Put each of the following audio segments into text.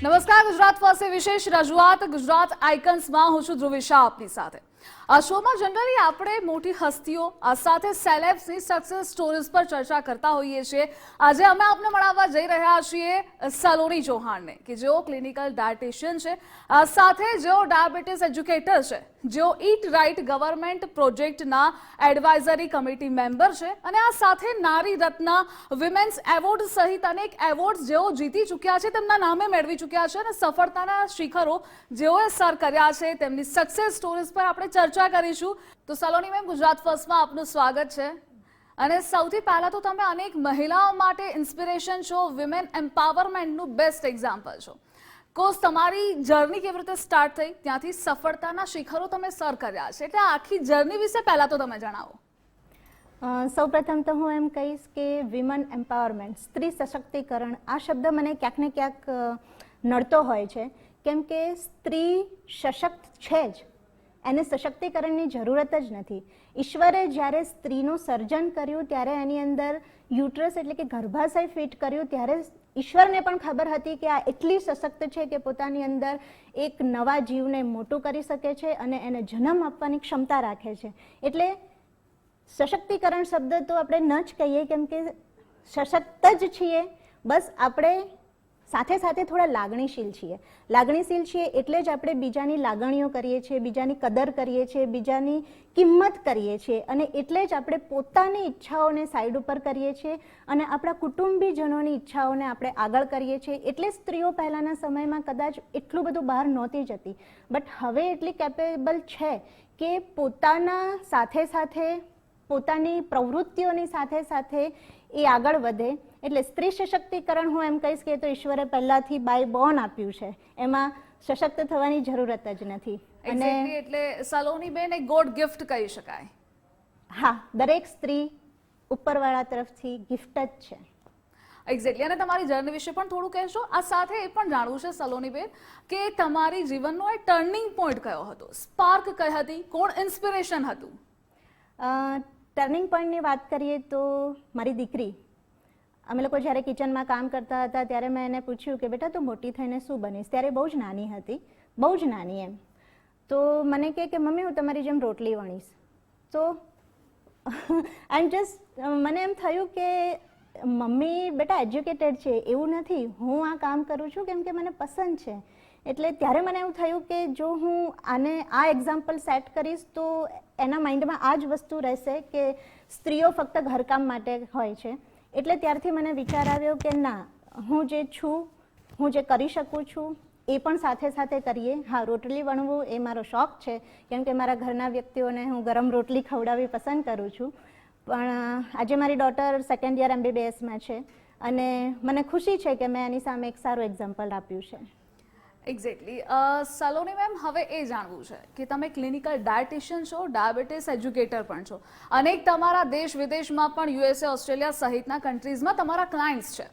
નમસ્કાર, ગુજરાત પાસે વિશેષ રજૂઆત ગુજરાત આઇકન્સમાં હું છું ધ્રુવિશા આપની સાથે. આ શોમાં જનરલી આપણે મોટી હસ્તીઓ સાથે સેલેબ્સની સક્સેસ સ્ટોરીઝ પર ચર્ચા કરતા હોઈએ છીએ. આજે અમે આપને મળાવવા જઈ રહ્યા છીએ સલોની ચૌહાણને, કે જેઓ ક્લિનિકલ ડાયટિશિયન છે, સાથે જેઓ ડાયાબિટીસ એજ્યુકેટર છે, જેઓ ઈટ રાઇટ ગવર્મેન્ટ પ્રોજેક્ટના એડવાઇઝરી કમિટી મેમ્બર છે, અને આ સાથે નારી રત્ન વિમેન્સ એવોર્ડ સહિત અનેક એવોર્ડ્સ જેઓ જીતી ચૂક્યા છે, તેમના નામે મેળવી ચૂક્યા છે, અને સફળતાના શિખરો જેઓએ સર કર્યા છે, તેમની સક્સેસ સ્ટોરીઝ પર આપણે ચર્ચા કરીશું. તો સલોની મેમ, ગુજરાત ફર્સ્ટમાં આપનું સ્વાગત છે. અને સૌથી પહેલા તો તમે અનેક મહિલાઓ માટે ઇન્સ્પિરેશન છો, વિમેન એમ્પાવરમેન્ટનું બેસ્ટ એક્ઝામ્પલ છો. કોર્સ તમારી જર્ની કેવી રીતે સ્ટાર્ટ થઈ, ત્યાંથી સફળતાના શિખરો તમે સર કર્યા છે, એટલે આખી જર્ની વિશે પહેલા તો તમે જણાવો. સૌપ્રથમ તો હું એમ કહીશ કે વિમન એમ્પાવરમેન્ટ, સ્ત્રી સશક્તિકરણ, આ શબ્દ મને ક્યાંક ને ક્યાંક નડતો હોય છે, કેમ કે સ્ત્રી સશક્ત છે જ, એને સશક્તિકરણની જરૂરત જ નથી. ઈશ્વરે જ્યારે સ્ત્રીનું સર્જન કર્યું ત્યારે એની અંદર યુટ્રસ એટલે કે ગર્ભાશય ફિટ કર્યું, ત્યારે ઈશ્વરને પણ ખબર હતી કે આ એટલી સશક્ત છે કે પોતાની અંદર એક નવા જીવને મોટું કરી શકે છે અને એને જન્મ આપવાની ક્ષમતા રાખે છે. એટલે સશક્તિકરણ શબ્દ તો આપણે ન જ કહીએ, કેમ કે સશક્ત જ છીએ, બસ આપણે સાથે સાથે થોડા લાગણીશીલ છીએ એટલે જ આપણે બીજાની લાગણીઓ કરીએ છીએ, બીજાની કદર કરીએ છીએ, બીજાની કિંમત કરીએ છીએ, અને એટલે જ આપણે પોતાની ઈચ્છાઓને સાઈડ ઉપર કરીએ છીએ અને આપણા કુટુંબીજનોની ઈચ્છાઓને આપણે આગળ કરીએ છીએ. એટલે સ્ત્રીઓ પહેલાંના સમયમાં કદાચ એટલું બધું બહાર નહોતી જતી, બટ હવે એટલી કેપેબલ છે કે પોતાના સાથે સાથે પોતાની પ્રવૃત્તિઓની સાથે સાથે એ આગળ વધે. એટલે સ્ત્રી સશક્તિકરણ હું એમ કહીશ કે તો ઈશ્વરે પહેલાથી બાય બોર્ન આપ્યું છે, એમાં સશક્ત થવાની જરૂરત જ નથી. અને એટલે સલોની બેન એક ગોડ ગિફ્ટ કહી શકાય. હા, દરેક સ્ત્રી ઉપરવાળા તરફથી ગિફ્ટ જ છે. એક્ઝેક્ટલી. અને તમારી જર્ની વિશે પણ થોડું કહેશો. આ સાથે એ પણ જાણવું છે સલોની બેન કે તમારી જીવનનો એ ટર્નિંગ પોઈન્ટ કયો હતો, સ્પાર્ક કઈ હતી, કોણ ઇન્સ્પિરેશન હતું? ટર્નિંગ પોઈન્ટની વાત કરીએ તો મારી દીકરી, અમે લોકો જ્યારે કિચનમાં કામ કરતા હતા ત્યારે મેં એને પૂછ્યું કે બેટા તું મોટી થઈને શું બનીશ? ત્યારે બહુ જ નાની હતી, બહુ જ નાની એમ. તો મને કહે કે મમ્મી હું તમારી જેમ રોટલી વણીશ. તો મને એમ થયું કે મમ્મી બેટા એજ્યુકેટેડ છે એવું નથી, હું આ કામ કરું છું કેમ કે મને પસંદ છે. એટલે ત્યારે મને એવું થયું કે જો હું આ એક્ઝામ્પલ સેટ કરીશ તો એના માઇન્ડમાં આ જ વસ્તુ રહેશે કે સ્ત્રીઓ ફક્ત ઘરકામ માટે હોય છે. એટલે ત્યારથી મને વિચાર આવ્યો કે ના, હું જે છું, હું જે કરી શકું છું એ પણ સાથે સાથે કરીએ. હા, રોટલી વણવું એ મારો શોખ છે, કેમ કે મારા ઘરના વ્યક્તિઓને હું ગરમ રોટલી ખવડાવવી પસંદ કરું છું. પણ આજે મારી ડોટર સેકન્ડ યર MBBSમાં છે અને મને ખુશી છે કે મેં એની સામે એક સારું એક્ઝામ્પલ આપ્યું છે. એક્ઝેક્ટલી. સલોની મેમ, હવે એ જાણવું છે કે તમે ક્લિનિકલ ડાયટિશિયન છો, ડાયાબિટીસ એજ્યુકેટર પણ છો, અનેક તમારા દેશ વિદેશમાં પણ USA, ઓસ્ટ્રેલિયા સહિતના કન્ટ્રીઝમાં તમારા ક્લાયન્ટ્સ છે.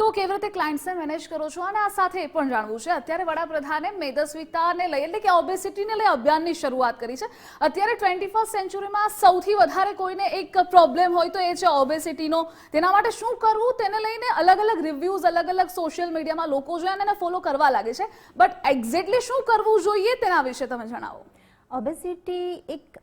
તો કેવી રીતે ક્લાયન્ટ્સને મેનેજ કરો છો? અને આ સાથે એ પણ જાણવું છે, અત્યારે વડાપ્રધાને મેદસ્વીતાને લઈ એટલે કે ઓબેસિટીને લઈ અભિયાનની શરૂઆત કરી છે. અત્યારે 21st સેન્ચુરીમાં સૌથી વધારે કોઈને એક પ્રોબ્લેમ હોય તો એ છે ઓબેસિટીનો. તેના માટે શું કરવું તેને લઈને અલગ અલગ રિવ્યૂઝ અલગ અલગ સોશિયલ મીડિયામાં લોકો જોઈએ અને એને ફોલો કરવા લાગે છે, બટ એક્ઝેક્ટલી શું કરવું જોઈએ તેના વિશે તમે જણાવો. ઓબેસિટી એક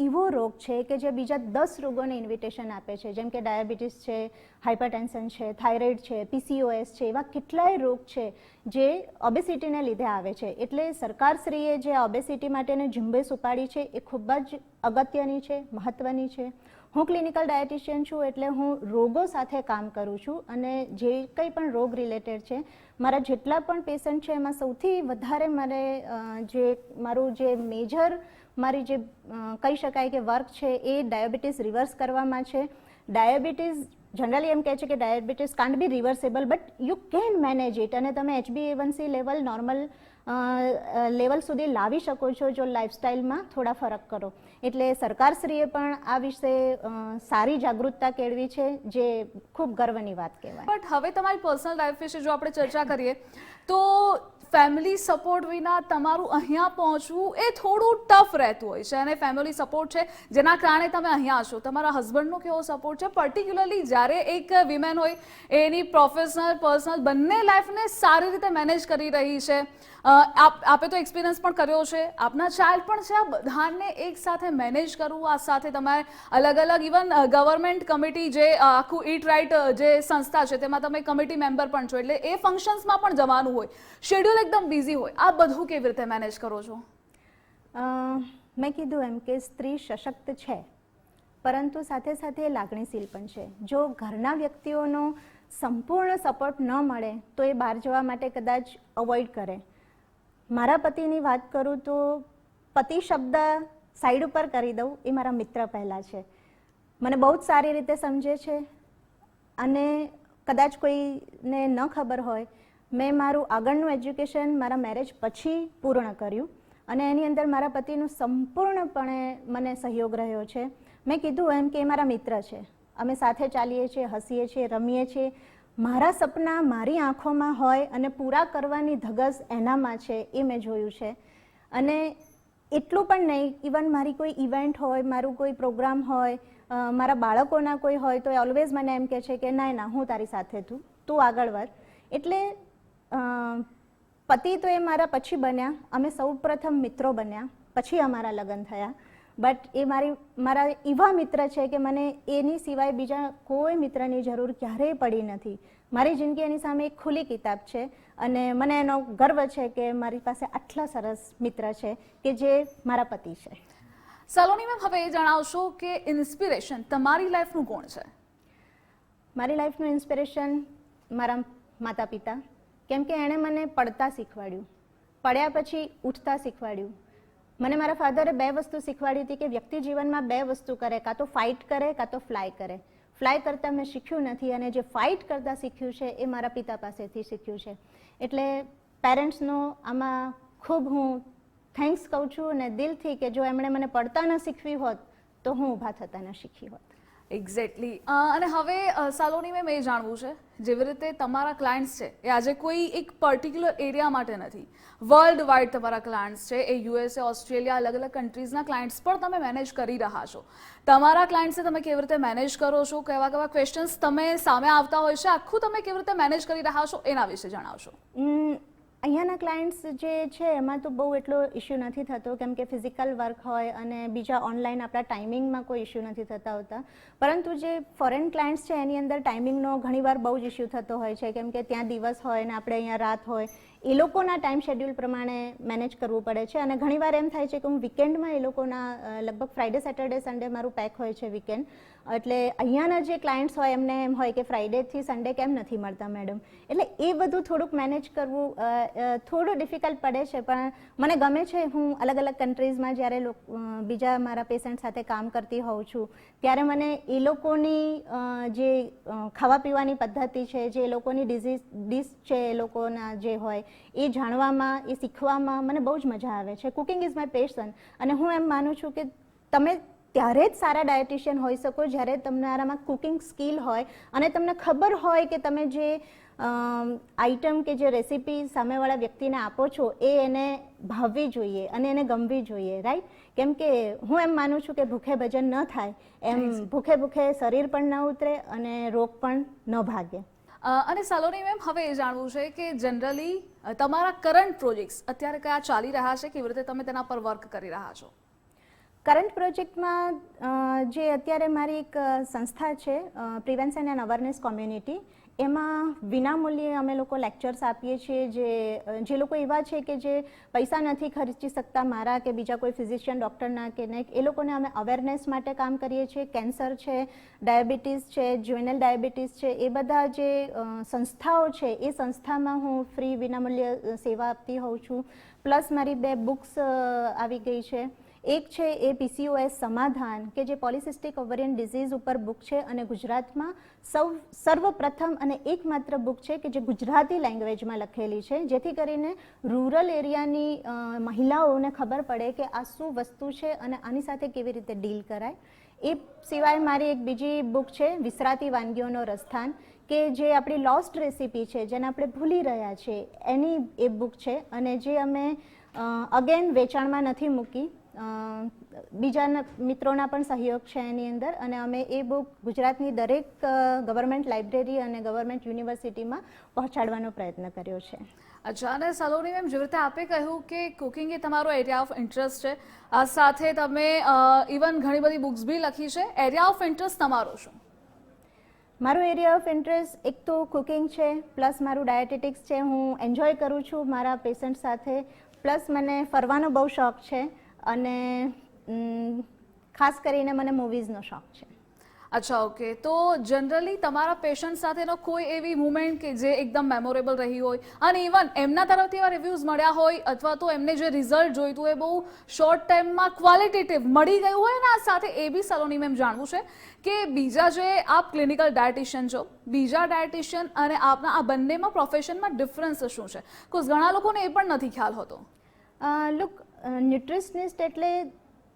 એવો રોગ છે કે જે બીજા 10 રોગોને ઇન્વિટેશન આપે છે, જેમ કે ડાયાબિટીસ છે, હાઇપરટેન્શન છે, થાઇરોઇડ છે, PCOS છે, એવા કેટલાય રોગ છે જે ઓબેસિટીને લીધે આવે છે. એટલે સરકારશ્રીએ જે ઓબેસિટી માટેની ઝુંબેશ ઉપાડી છે એ ખૂબ જ અગત્યની છે, મહત્ત્વની છે. હું ક્લિનિકલ ડાયટિશિયન છું એટલે હું રોગો સાથે કામ કરું છું, અને જે કંઈ પણ રોગ રિલેટેડ છે, મારા જેટલા પણ પેશન્ટ છે એમાં સૌથી વધારે મારું જે મેજર મારી જે કહી શકાય કે વર્ક છે એ ડાયાબિટીસ રિવર્સ કરવામાં છે. ડાયાબિટીસ જનરલી એમ કહે છે કે diabetes can't B reversible, but you can manage it, અને તમે HbA1c લેવલ નોર્મલ લેવલ સુધી લાવી શકો છો જો લાઇફસ્ટાઇલમાં થોડા ફરક કરો. એટલે સરકારશ્રીએ પણ આ વિશે સારી જાગૃતતા કેળવી છે, જે ખૂબ ગર્વની વાત કહેવાય. બટ હવે તમારી પર્સનલ લાઈફ વિશે જો આપણે ચર્ચા કરીએ તો ફેમિલી સપોર્ટ વિના તમારું અહીંયા પહોંચવું એ થોડું ટફ રહેતું હોય છે, અને ફેમિલી સપોર્ટ છે જેના કારણે તમે અહીંયા છો. તમારા હસબન્ડનો કેવો સપોર્ટ છે, પર્ટિક્યુલરલી જ્યારે એક વિમેન હોય એની પ્રોફેશનલ પર્સનલ બંને લાઈફને સારી રીતે મેનેજ કરી રહી છે? આપે તો એક્સપિરિયન્સ પણ કર્યો છે, આપના ચાઇલ્ડ પણ છે, આ બધાને એક સાથે મેનેજ કરવું, આ સાથે તમારે અલગ અલગ ઇવન ગવર્મેન્ટ કમિટી જે આખું ઈટ રાઇટ જે સંસ્થા છે તેમાં તમે કમિટી મેમ્બર પણ છો, એટલે એ ફંક્શન્સમાં પણ જવાનું હોય, શેડ્યુલ એકદમ બિઝી હોય, આ બધું કેવી રીતે મેનેજ કરો છો? મેં કીધું એમ કે સ્ત્રી સશક્ત છે, પરંતુ સાથે સાથે લાગણીશીલ પણ છે. જો ઘરના વ્યક્તિઓનો સંપૂર્ણ સપોર્ટ ન મળે તો એ બહાર જવા માટે કદાચ અવોઇડ કરે. મારા પતિની વાત કરું તો પતિ શબ્દ સાઈડ ઉપર કરી દઉં, એ મારા મિત્ર પહેલાં છે. મને બહુ જ સારી રીતે સમજે છે, અને કદાચ કોઈને ન ખબર હોય, મેં મારું આગળનું એજ્યુકેશન મારા મેરેજ પછી પૂર્ણ કર્યું, અને એની અંદર મારા પતિનો સંપૂર્ણપણે મને સહયોગ રહ્યો છે. મેં કીધું એમ કે એ મારા મિત્ર છે, અમે સાથે ચાલીએ છીએ, હસીએ છીએ, રમીએ છીએ. મારા સપના મારી આંખોમાં હોય અને પૂરા કરવાની ધગસ એનામાં છે, એ મેં જોયું છે. અને એટલું પણ નહીં, ઇવન મારી કોઈ ઇવેન્ટ હોય, મારું કોઈ પ્રોગ્રામ હોય, મારા બાળકોના કોઈ હોય, તો એ ઓલવેઝ મને એમ કહે છે કે ના હું તારી સાથે તું આગળ વધ. એટલે પતિ તો એ મારા પછી બન્યા, અમે સૌ પ્રથમ મિત્રો બન્યા, પછી અમારા લગ્ન થયા. બટ એ મારા એવા મિત્ર છે કે મને એની સિવાય બીજા કોઈ મિત્રની જરૂર ક્યારેય પડી નથી. મારી જિંદગી એની સામે એક ખુલ્લી કિતાબ છે, અને મને એનો ગર્વ છે કે મારી પાસે આટલા સરસ મિત્ર છે કે જે મારા પતિ છે. સલોની મેમ, હવે એ જણાવશો કે ઇન્સ્પિરેશન તમારી લાઈફનું કોણ છે? મારી લાઈફનું ઇન્સ્પિરેશન મારા માતા પિતા, કેમ કે એણે મને પડતા શીખવાડ્યું, પડ્યા પછી ઉઠતા શીખવાડ્યું. મને મારા ફાધરે 2 વસ્તુ શીખવાડી હતી કે વ્યક્તિ જીવનમાં 2 વસ્તુ કરે, કાં તો ફાઇટ કરે કાં તો ફ્લાય કરે. ફ્લાય કરતાં મેં શીખ્યું નથી, અને જે ફાઇટ કરતાં શીખ્યું છે એ મારા પિતા પાસેથી શીખ્યું છે. એટલે પેરેન્ટ્સનો આમાં ખૂબ હું થેન્ક્સ કહું છું, અને દિલથી, કે જો એમણે મને પડતા ન શીખવી હોત તો હું ઊભા થતાં ન શીખી હોત. એક્ઝેક્ટલી. અને હવે સલોની મેમ, એ જાણવું છે, જેવી રીતે તમારા ક્લાયન્ટ્સ છે એ આજે કોઈ એક પર્ટિક્યુલર એરિયા માટે નથી, વર્લ્ડ વાઇડ તમારા ક્લાયન્ટ્સ છે, એ યુએસએ, ઓસ્ટ્રેલિયા, અલગ અલગ કન્ટ્રીઝના ક્લાયન્ટ્સ પણ તમે મેનેજ કરી રહ્યા છો. તમારા ક્લાયન્ટ્સને તમે કેવી રીતે મેનેજ કરો છો, કેવા કેવા ક્વેશ્ચન્સ તમે સામે આવતા હોય છે, આખું તમે કેવી રીતે મેનેજ કરી રહ્યા છો, એના વિશે જણાવશો. અહીંયાના ક્લાયન્ટ્સ જે છે એમાં તો બહુ એટલો ઇશ્યુ નથી થતો, કેમ કે ફિઝિકલ વર્ક હોય અને બીજા ઓનલાઈન આપણા ટાઈમિંગમાં કોઈ ઇશ્યુ નથી થતા હોતા. પરંતુ જે ફોરેન ક્લાયન્ટ્સ છે એની અંદર ટાઈમિંગનો ઘણીવાર બહુ જ ઇશ્યુ થતો હોય છે, કેમ કે ત્યાં દિવસ હોય ને આપણે અહીંયા રાત હોય. એ લોકોના ટાઈમ શેડ્યુલ પ્રમાણે મેનેજ કરવું પડે છે, અને ઘણીવાર એમ થાય છે કે હું વીકેન્ડમાં એ લોકોના લગભગ ફ્રાઈડે, સેટરડે, સન્ડે મારું પેક હોય છે વીકેન્ડ. એટલે અહીંયાના જે ક્લાયન્ટ્સ હોય એમને એમ હોય કે ફ્રાઈડેથી સન્ડે કેમ નથી મળતા મેડમ. એટલે એ બધું થોડુંક મેનેજ કરવું થોડું ડિફિકલ્ટ પડે છે, પણ મને ગમે છે. હું અલગ અલગ કન્ટ્રીઝમાં જ્યારે બીજા મારા પેશન્ટ સાથે કામ કરતી હોઉં છું, ત્યારે મને એ લોકોની જે ખાવા પીવાની પદ્ધતિ છે, જે એ લોકોની ડિશ છે, એ લોકોના જે હોય એ જાણવામાં, એ શીખવામાં મને બહુ જ મજા આવે છે. કુકિંગ ઇઝ માય પેશન, અને હું એમ માનું છું કે તમે ત્યારે જ સારા ડાયટિશિયન હોઈ શકો જ્યારે તમારામાં કુકિંગ સ્કિલ હોય, અને તમને ખબર હોય કે તમે જે આઈટમ કે જે રેસીપી સામેવાળા વ્યક્તિને આપો છો એ એને ભાવવી જોઈએ અને એને ગમવી જોઈએ, રાઈટ? કેમ કે હું એમ માનું છું કે ભૂખે ભજન ન થાય, એમ ભૂખે ભૂખે શરીર પણ ન ઉતરે અને રોગ પણ ન ભાગે. અને સલોની મેમ, હવે એ જાણવું છે કે જનરલી તમારા કરંટ પ્રોજેક્ટ્સ અત્યારે કયા ચાલી રહ્યા છે, કેવી રીતે તમે તેના પર વર્ક કરી રહ્યા છો? કરંટ પ્રોજેક્ટમાં જે અત્યારે મારી એક સંસ્થા છે, પ્રિવેન્શન એન્ડ અવેરનેસ કોમ્યુનિટી, એમાં વિનામૂલ્યે અમે લોકો લેક્ચર્સ આપીએ છીએ. જે લોકો એવા છે કે જે પૈસા નથી ખર્ચી શકતા મારા કે બીજા કોઈ ફિઝિશિયન, ડૉક્ટરના કે નહીં, એ લોકોને અમે અવેરનેસ માટે કામ કરીએ છીએ. કેન્સર છે, ડાયાબિટીસ છે, જ્યુવેનલ ડાયાબિટીસ છે, એ બધા જે સંસ્થાઓ છે એ સંસ્થામાં હું ફ્રી વિનામૂલ્ય સેવા આપતી હોઉં છું. પ્લસ મારી 2 બુક્સ આવી ગઈ છે. એક છે એ PCOS સમાધાન, કે જે પોલિસિસ્ટિક ઓવેરિયન ડિઝીઝ ઉપર બુક છે, અને ગુજરાતમાં સર્વપ્રથમ અને એકમાત્ર બુક છે કે જે ગુજરાતી લેંગ્વેજમાં લખેલી છે, જેથી કરીને રૂરલ એરિયાની મહિલાઓને ખબર પડે કે આ શું વસ્તુ છે અને આની સાથે કેવી રીતે ડીલ કરાય. એ સિવાય મારી એક બીજી બુક છે વિસરાતી વાનગીઓનો રસથાન, કે જે આપણી લોસ્ટ રેસીપી છે, જેને આપણે ભૂલી રહ્યા છે, એની એ બુક છે. અને જે અમે અગેન વેચાણમાં નથી મૂકી, બીજા મિત્રોના પણ સહયોગ છે એની અંદર, અને અમે એ બુક ગુજરાતની દરેક ગવર્મેન્ટ લાઇબ્રેરી અને ગવર્મેન્ટ યુનિવર્સિટીમાં પહોંચાડવાનો પ્રયત્ન કર્યો છે. અચ્છા, અને સલોની મેમ, જેવી રીતે આપે કહ્યું કે કુકિંગ એ તમારો એરિયા ઓફ ઇન્ટરેસ્ટ છે, આ સાથે તમે ઇવન ઘણી બધી બુક્સ બી લખી છે. એરિયા ઓફ ઇન્ટરેસ્ટ તમારો શું? મારું એરિયા ઓફ ઇન્ટરેસ્ટ એક તો કુકિંગ છે, પ્લસ મારું ડાયટેટિક્સ છે. હું એન્જોય કરું છું મારા પેશન્ટ સાથે, પ્લસ મને ફરવાનો બહુ શોખ છે, અને ખાસ કરીને મને મૂવીઝનો શોખ છે. અચ્છા, ઓકે. તો જનરલી તમારા પેશન્ટ સાથેનો કોઈ એવી મુમેન્ટ કે જે એકદમ મેમોરેબલ રહી હોય, અને ઇવન એમના તરફથી એવા રિવ્યૂઝ મળ્યા હોય, અથવા તો એમને જે રિઝલ્ટ જોઈતું હોય બહુ શોર્ટ ટાઈમમાં ક્વોલિટેટિવ મળી ગયું હોય, અને આ સાથે એ બી સલોની મેમ જાણવું છે કે બીજા જે આપ ક્લિનિકલ ડાયટિશિયન છો, બીજા ડાયટિશિયન અને આપના આ બંનેમાં પ્રોફેશનમાં ડિફરન્સ શું છે? કોઝ ઘણા લોકોને એ પણ નથી ખ્યાલ હોતો. લુક, ન્યુટ્રિશનિસ્ટ એટલે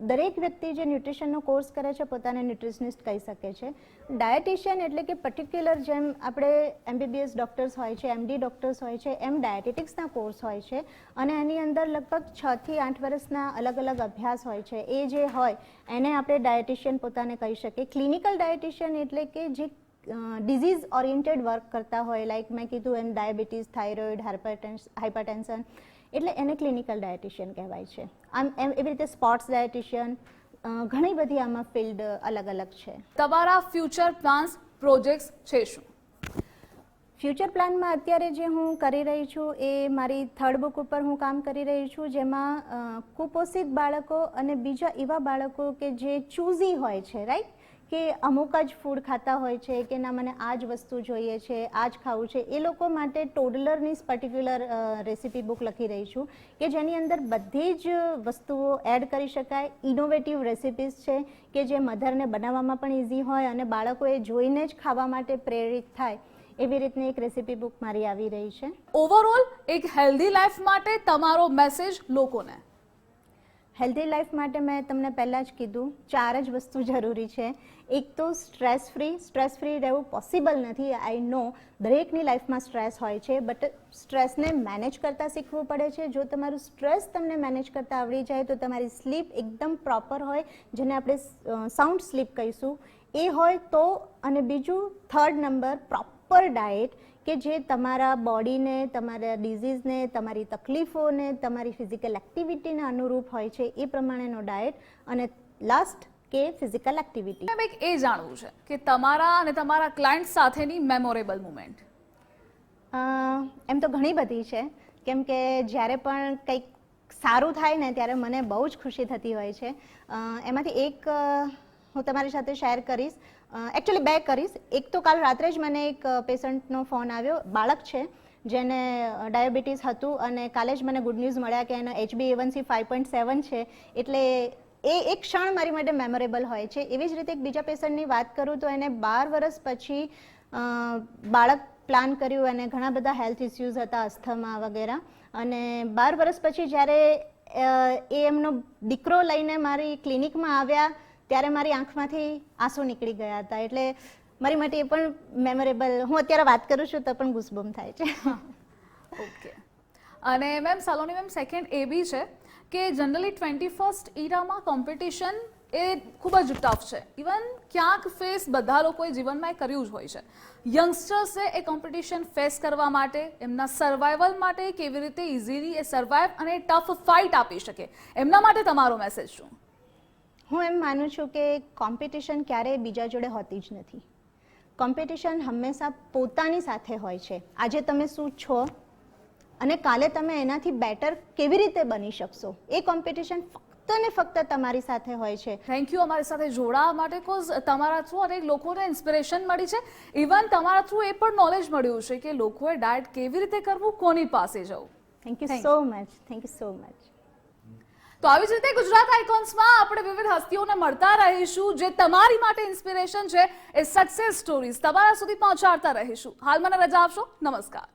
દરેક વ્યક્તિ જે ન્યુટ્રિશનનો કોર્સ કરે છે પોતાને ન્યુટ્રિશનિસ્ટ કહી શકે છે. ડાયટિશિયન એટલે કે પર્ટિક્યુલર, જેમ આપણે MBBS ડૉક્ટર્સ હોય છે, MD ડૉક્ટર્સ હોય છે, એમ ડાયટેટિક્સના કોર્સ હોય છે, અને એની અંદર લગભગ 6 થી 8 વર્ષના અલગ અલગ અભ્યાસ હોય છે. એ જે હોય એને આપણે ડાયટિશિયન પોતાને કહી શકીએ. ક્લિનિકલ ડાયટિશિયન એટલે કે જે ડિઝીઝ ઓરિએન્ટેડ વર્ક કરતા હોય, લાઈક મેં કીધું એમ ડાયાબિટીસ, થાઇરોઇડ, હાઇપરટેન્શન, એટલે એને ક્લિનિકલ ડાયટિશિયન કહેવાય છે. આમ એવી રીતે સ્પોર્ટ્સ ડાયટિશિયન, ઘણી બધી આમાં ફિલ્ડ અલગ અલગ છે. તમારા ફ્યુચર પ્લાન્સ, પ્રોજેક્ટ્સ છે શું? ફ્યુચર પ્લાનમાં અત્યારે જે હું કરી રહી છું એ મારી 3rd બુક ઉપર હું કામ કરી રહી છું, જેમાં કુપોષિત બાળકો અને બીજા એવા બાળકો કે જે ચૂઝી હોય છે, રાઈટ, કે અમુક જ ફૂડ ખાતા હોય છે, કે ના મને આ જ વસ્તુ જોઈએ છે, આ જ ખાવું છે, એ લોકો માટે ટોડલરની પર્ટિક્યુલર રેસીપી બુક લખી રહી છું, કે જેની અંદર બધી જ વસ્તુઓ એડ કરી શકાય. ઇનોવેટિવ રેસીપીઝ છે કે જે મધરને બનાવવામાં પણ ઇઝી હોય અને બાળકો એ જોઈને જ ખાવા માટે પ્રેરિત થાય, એવી રીતની એક રેસીપી બુક મારી આવી રહી છે. ઓવરઓલ એક હેલ્ધી લાઈફ માટે તમારો મેસેજ લોકોને? હેલ્ધી લાઈફ માટે મેં તમને પહેલાં જ કીધું, 4 જ વસ્તુ જરૂરી છે. એક તો સ્ટ્રેસ ફ્રી રહેવું પોસિબલ નથી, આઈ નો, દરેકની લાઈફમાં સ્ટ્રેસ હોય છે, બટ સ્ટ્રેસને મેનેજ કરતાં શીખવું પડે છે. જો તમારું સ્ટ્રેસ તમને મેનેજ કરતાં આવડી જાય તો તમારી સ્લીપ એકદમ પ્રોપર હોય, જેને આપણે સાઉન્ડ સ્લીપ કહીશું, એ હોય તો. અને બીજું 3rd નંબર, પ્રોપર ડાયટ, કે જે તમારા બોડીને, તમારા ડિઝીઝને, તમારી તકલીફોને, તમારી ફિઝિકલ એક્ટિવિટીને અનુરૂપ હોય છે, એ પ્રમાણેનો ડાયટ. અને લાસ્ટ કે ફિઝિકલ એક્ટિવિટી. એક એ જાણવું છે કે તમારા અને તમારા ક્લાયન્ટ સાથેની મેમોરેબલ મુમેન્ટ? એમ તો ઘણી બધી છે, કેમ કે જ્યારે પણ કંઈક સારું થાય ને ત્યારે મને બહુ જ ખુશી થતી હોય છે. એમાંથી એક હું તમારી સાથે શેર કરીશ. એકચ્યુઅલી 2 કરીશ. એક તો કાલ રાત્રે જ મને એક પેશન્ટનો ફોન આવ્યો, બાળક છે જેને ડાયાબિટીસ હતું, અને કાલે જ મને ગુડ ન્યૂઝ મળ્યા કે એનો HbA1c 5.7 છે. એટલે એ એક ક્ષણ મારી માટે મેમોરેબલ હોય છે. એવી જ રીતે એક બીજા પેશન્ટની વાત કરું તો એને 12 વર્ષ પછી બાળક પ્લાન કર્યું, અને ઘણા બધા હેલ્થ ઇસ્યુઝ હતા, અસ્થમા વગેરે, અને 12 વર્ષ પછી જ્યારે એ એમનો દીકરો લઈને મારી ક્લિનિકમાં આવ્યા ત્યારે મારી આંખમાંથી આંસુ નીકળી ગયા હતા. એટલે મારી માટે એ પણ મેમોરેબલ, હું અત્યારે વાત કરું છું તો પણ ગુસબમ થાય છે. ઓકે. અને મેમ, સલોની મેમ, સેકન્ડ એ બી છે કે જનરલી 21st ઇરામાં કોમ્પિટિશન એ ખૂબ જ ટફ છે. ઇવન ક્યાંક ફેસ બધા લોકોએ જીવનમાં એ કર્યું જ હોય છે. યંગસ્ટર્સે એ કોમ્પિટિશન ફેસ કરવા માટે, એમના સર્વાઈવલ માટે કેવી રીતે ઇઝીલી એ સર્વાઈવ અને ટફ ફાઇટ આપી શકે, એમના માટે તમારો મેસેજ શું? હું એમ માનું છું કે કોમ્પિટિશન ક્યારેય બીજા જોડે હોતી જ નથી. કોમ્પિટિશન હંમેશા પોતાની સાથે હોય છે. આજે તમે શું છો અને કાલે તમે એનાથી બેટર કેવી રીતે બની શકશો, એ કોમ્પિટિશન ફક્ત ને ફક્ત તમારી સાથે હોય છે. થેન્ક યુ અમારી સાથે જોડાવા માટે, કોઝ તમારા થ્રુ અનેક લોકોને ઇન્સ્પિરેશન મળી છે. ઇવન તમારા થ્રુ એ પણ નોલેજ મળ્યું છે કે લોકોએ ડાયટ કેવી રીતે કરવું, કોની પાસે જવું. Thank you so much. Thank you so much. તો આવી જ રીતે ગુજરાત આઇકોન્સમાં આપણે વિવિધ હસ્તીઓને મળતા રહીશું, જે તમારી માટે ઇન્સ્પિરેશન છે, એ સક્સેસ સ્ટોરીઝ તમારા સુધી પહોંચાડતા રહીશું. હાલ મને રજા આપશો. નમસ્કાર.